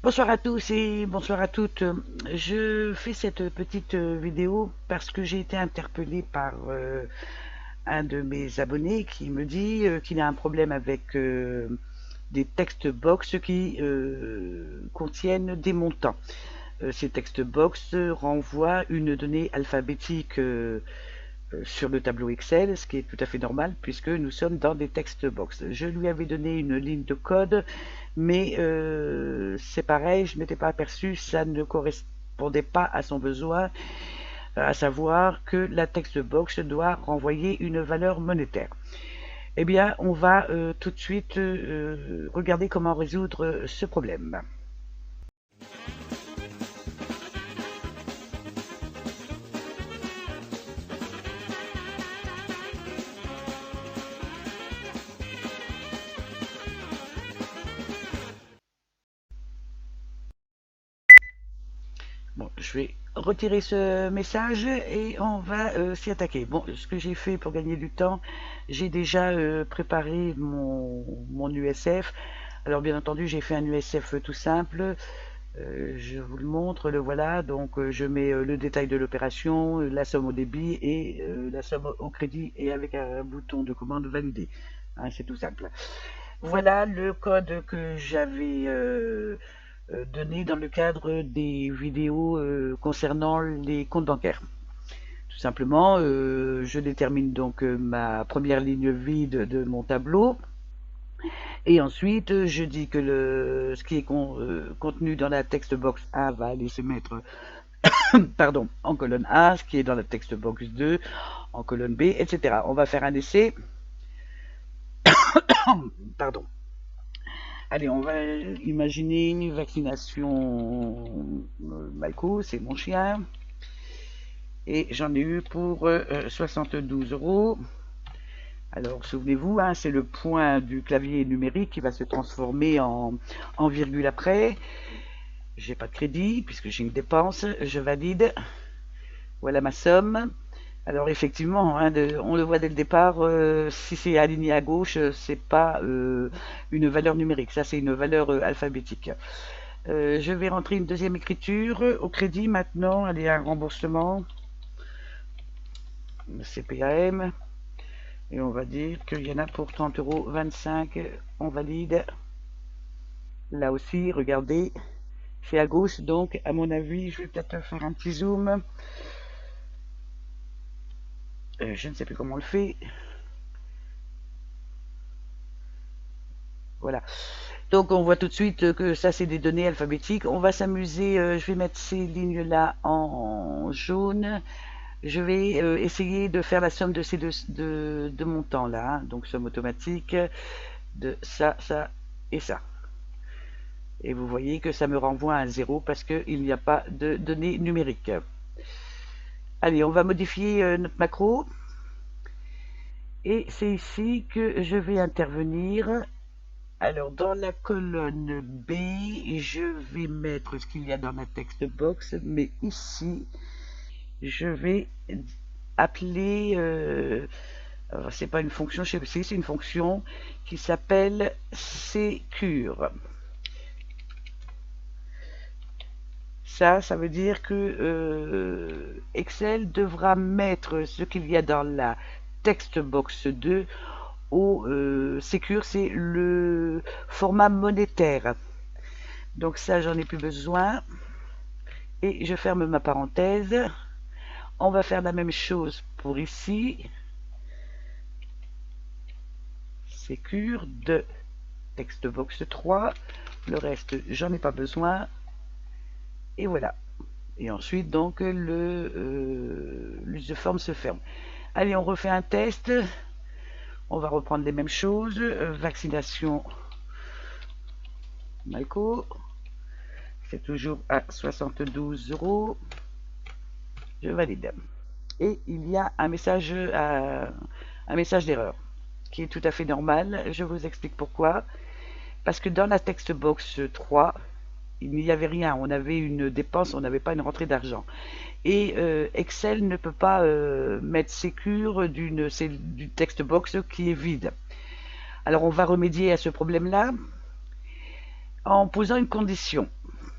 Bonsoir à tous et bonsoir à toutes. Je fais cette petite vidéo parce que j'ai été interpellé par un de mes abonnés qui me dit qu'il a un problème avec des text box qui contiennent des montants. Ces text box renvoient une donnée alphabétique sur le tableau Excel, ce qui est tout à fait normal puisque nous sommes dans des text box. Je lui avais donné une ligne de code, mais c'est pareil, je ne m'étais pas aperçu, ça ne correspondait pas à son besoin, à savoir que la text box doit renvoyer une valeur monétaire. Eh bien, on va tout de suite regarder comment résoudre ce problème. Bon, je vais retirer ce message et on va s'y attaquer. Bon, ce que j'ai fait pour gagner du temps, j'ai déjà préparé mon USF. Alors bien entendu, j'ai fait un USF tout simple. Je vous le montre, le voilà. Donc je mets le détail de l'opération, la somme au débit et la somme au crédit et avec un bouton de commande validé. Hein, c'est tout simple. Voilà le code que j'avais donné dans le cadre des vidéos concernant les comptes bancaires. Tout simplement, je détermine donc ma première ligne vide de mon tableau. Et ensuite, je dis que ce qui est contenu dans la text box A va aller se mettre pardon, en colonne A, ce qui est dans la text box 2 en colonne B, etc. On va faire un essai. Pardon. Allez, on va imaginer une vaccination Malco, c'est mon chien. Et j'en ai eu pour 72 euros. Alors, souvenez-vous, hein, c'est le point du clavier numérique qui va se transformer en virgule après. J'ai pas de crédit puisque j'ai une dépense. Je valide. Voilà ma somme. Alors effectivement, hein, on le voit dès le départ, si c'est aligné à gauche, c'est pas une valeur numérique, ça c'est une valeur alphabétique. Je vais rentrer une deuxième écriture au crédit maintenant, allez, un remboursement, CPAM, et on va dire qu'il y en a pour 30,25 €, on valide. Là aussi, regardez, c'est à gauche, donc à mon avis, je vais peut-être faire un petit zoom. Je ne sais plus comment on le fait. Voilà. Donc on voit tout de suite que ça c'est des données alphabétiques. On va s'amuser, je vais mettre ces lignes-là en jaune. Je vais essayer de faire la somme de ces deux montants-là. Hein. Donc somme automatique de ça, ça et ça. Et vous voyez que ça me renvoie à 0 parce qu'il n'y a pas de données numériques. Allez, on va modifier notre macro. Et c'est ici que je vais intervenir. Alors, dans la colonne B, je vais mettre ce qu'il y a dans la text box, mais ici, je vais appeler, c'est pas une fonction, je sais pas si c'est une fonction qui s'appelle secure. Ça veut dire que Excel devra mettre ce qu'il y a dans la text box 2 au secure, c'est le format monétaire. Donc ça, j'en ai plus besoin. Et je ferme ma parenthèse. On va faire la même chose pour ici. Secure de textbox 3. Le reste, j'en ai pas besoin. Et voilà. Et ensuite, donc, l'use de forme se ferme. Allez, on refait un test. On va reprendre les mêmes choses. Vaccination Malco. C'est toujours à 72 €. Je valide. Et il y a un message d'erreur qui est tout à fait normal. Je vous explique pourquoi. Parce que dans la text box 3, il n'y avait rien. On avait une dépense, on n'avait pas une rentrée d'argent. Et Excel ne peut pas mettre secure du text box qui est vide. Alors on va remédier à ce problème-là en posant une condition.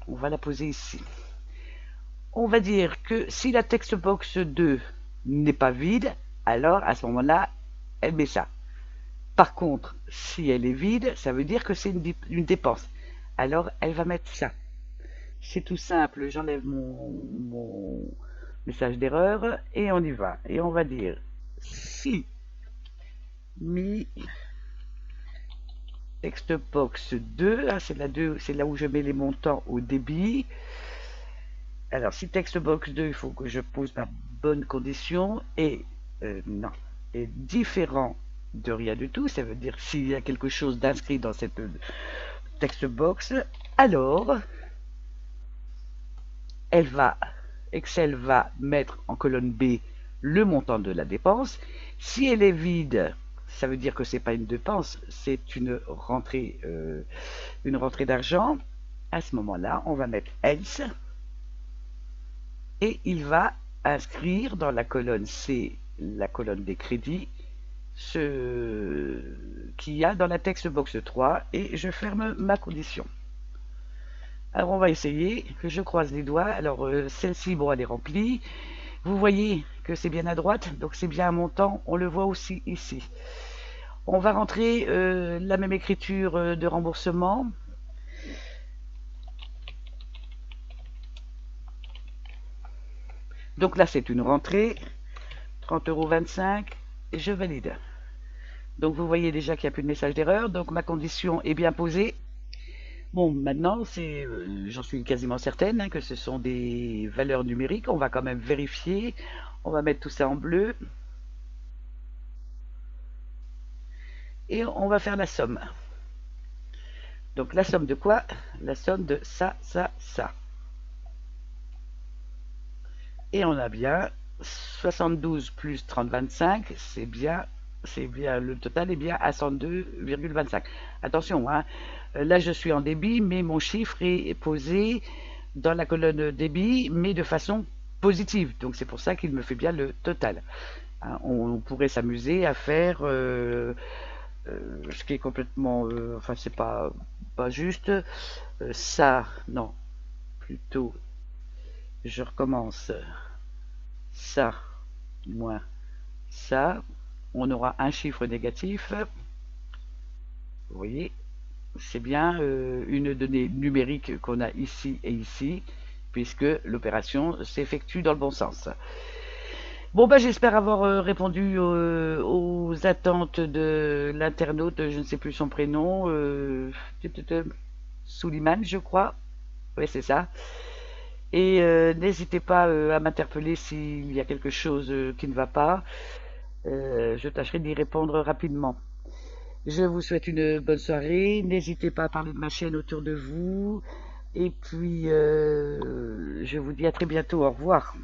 On va la poser ici. On va dire que si la text box 2 n'est pas vide, alors à ce moment-là, elle met ça. Par contre, si elle est vide, ça veut dire que c'est une dépense. Alors, elle va mettre ça. C'est tout simple, j'enlève mon message d'erreur et on y va. Et on va dire si mi textbox 2, hein, c'est là où je mets les montants au débit. Alors, si textbox 2, il faut que je pose ma bonne condition et non, est différent de rien du tout. Ça veut dire s'il y a quelque chose d'inscrit dans cette textbox, alors Excel va mettre en colonne B le montant de la dépense. Si elle est vide, ça veut dire que c'est pas une dépense, c'est une rentrée d'argent. À ce moment-là, on va mettre else et il va inscrire dans la colonne C, la colonne des crédits, ce qu'il y a dans la textbox 3 et je ferme ma condition. Alors on va essayer, que je croise les doigts. Alors celle-ci, bon, elle est remplie. Vous voyez que c'est bien à droite, donc c'est bien un montant. On le voit aussi ici. On va rentrer la même écriture de remboursement. Donc là, c'est une rentrée. 30,25 €. Et je valide. Donc vous voyez déjà qu'il n'y a plus de message d'erreur. Donc ma condition est bien posée. Bon, maintenant, j'en suis quasiment certaine hein, que ce sont des valeurs numériques. On va quand même vérifier. On va mettre tout ça en bleu. Et on va faire la somme. Donc la somme de quoi? La somme de ça, ça, ça. Et on a bien 72 plus 30,25, c'est bien, le total est bien à 102,25. Attention, hein, là je suis en débit, mais mon chiffre est posé dans la colonne débit, mais de façon positive. Donc c'est pour ça qu'il me fait bien le total. Hein, on pourrait s'amuser à faire ce qui est complètement, enfin c'est pas juste. Ça, non, plutôt, je recommence. Ça moins ça, on aura un chiffre négatif. Vous voyez, c'est bien une donnée numérique qu'on a ici et ici, puisque l'opération s'effectue dans le bon sens. Bon, bah, j'espère avoir répondu aux attentes de l'internaute, je ne sais plus son prénom, Souliman, je crois. Oui, c'est ça. Et n'hésitez pas à m'interpeller s'il y a quelque chose qui ne va pas. Je tâcherai d'y répondre rapidement. Je vous souhaite une bonne soirée. N'hésitez pas à parler de ma chaîne autour de vous. Et puis, je vous dis à très bientôt. Au revoir.